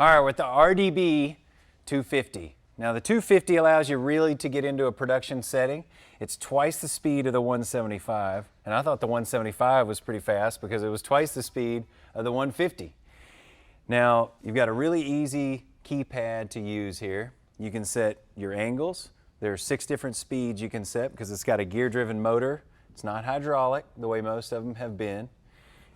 All right, with the RDB 250. Now the 250 allows you really to get into a production setting. It's twice the speed of the 175, and I thought the 175 was pretty fast because it was twice the speed of the 150. Now you've got a really easy keypad to use here. You can set your angles. There are 6 different speeds you can set because it's got a gear-driven motor. It's not hydraulic the way most of them have been.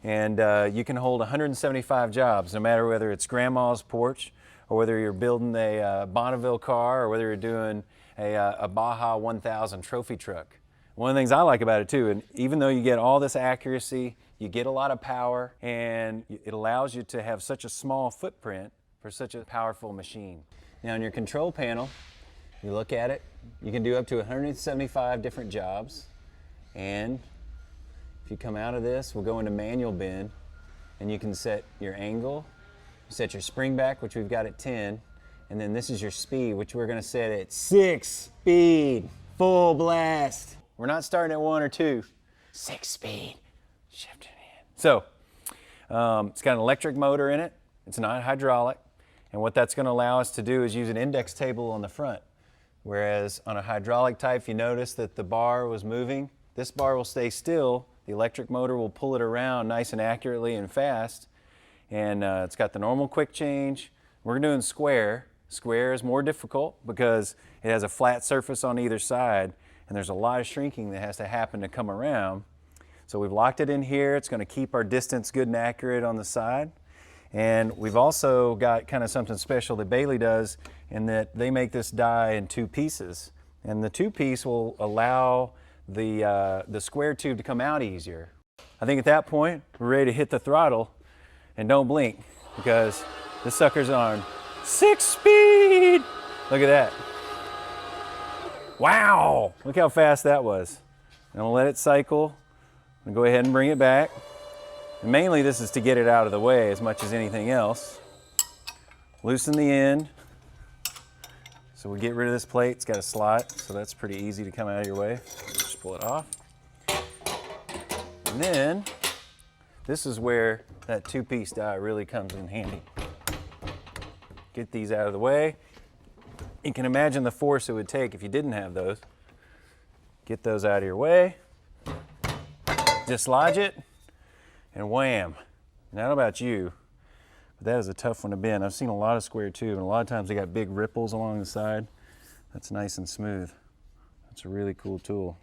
And you can hold 175 jobs, no matter whether it's grandma's porch or whether you're building a Bonneville car or whether you're doing a Baja 1000 trophy truck. One of the things I like about it too, and even though you get all this accuracy, you get a lot of power, and it allows you to have such a small footprint for such a powerful machine. Now in your control panel, you look at it, you can do up to 175 different jobs, and if you come out of this, we'll go into manual bin, and you can set your angle, set your spring back, which we've got at 10, and then this is your speed, which we're going to set at 6 speed, full blast. We're not starting at 1 or 2, 6 speed, shift it in. So, it's got an electric motor in it, it's not hydraulic, and what that's going to allow us to do is use an index table on the front, whereas on a hydraulic type, if you notice that the bar was moving, this bar will stay still. The electric motor will pull it around nice and accurately and fast. And it's got the normal quick change. We're doing square. Square is more difficult because it has a flat surface on either side, and there's a lot of shrinking that has to happen to come around. So we've locked it in here. It's going to keep our distance good and accurate on the side. And we've also got kind of something special that Baileigh does in that they make this die in 2 pieces. And the 2-piece will allow the square tube to come out easier. I think at that point, we're ready to hit the throttle, and don't blink because this sucker's on 6 speed. Look at that. Wow, look how fast that was. And I'll let it cycle and go ahead and bring it back. And mainly this is to get it out of the way as much as anything else. Loosen the end. So we get rid of this plate. It's got a slot, so that's pretty easy to come out of your way. Just pull it off. And then this is where that 2-piece die really comes in handy. Get these out of the way. You can imagine the force it would take if you didn't have those. Get those out of your way. Dislodge it, and wham. And I don't know about you, but that is a tough one to bend. I've seen a lot of square tube, and a lot of times they got big ripples along the side. That's nice and smooth. That's a really cool tool.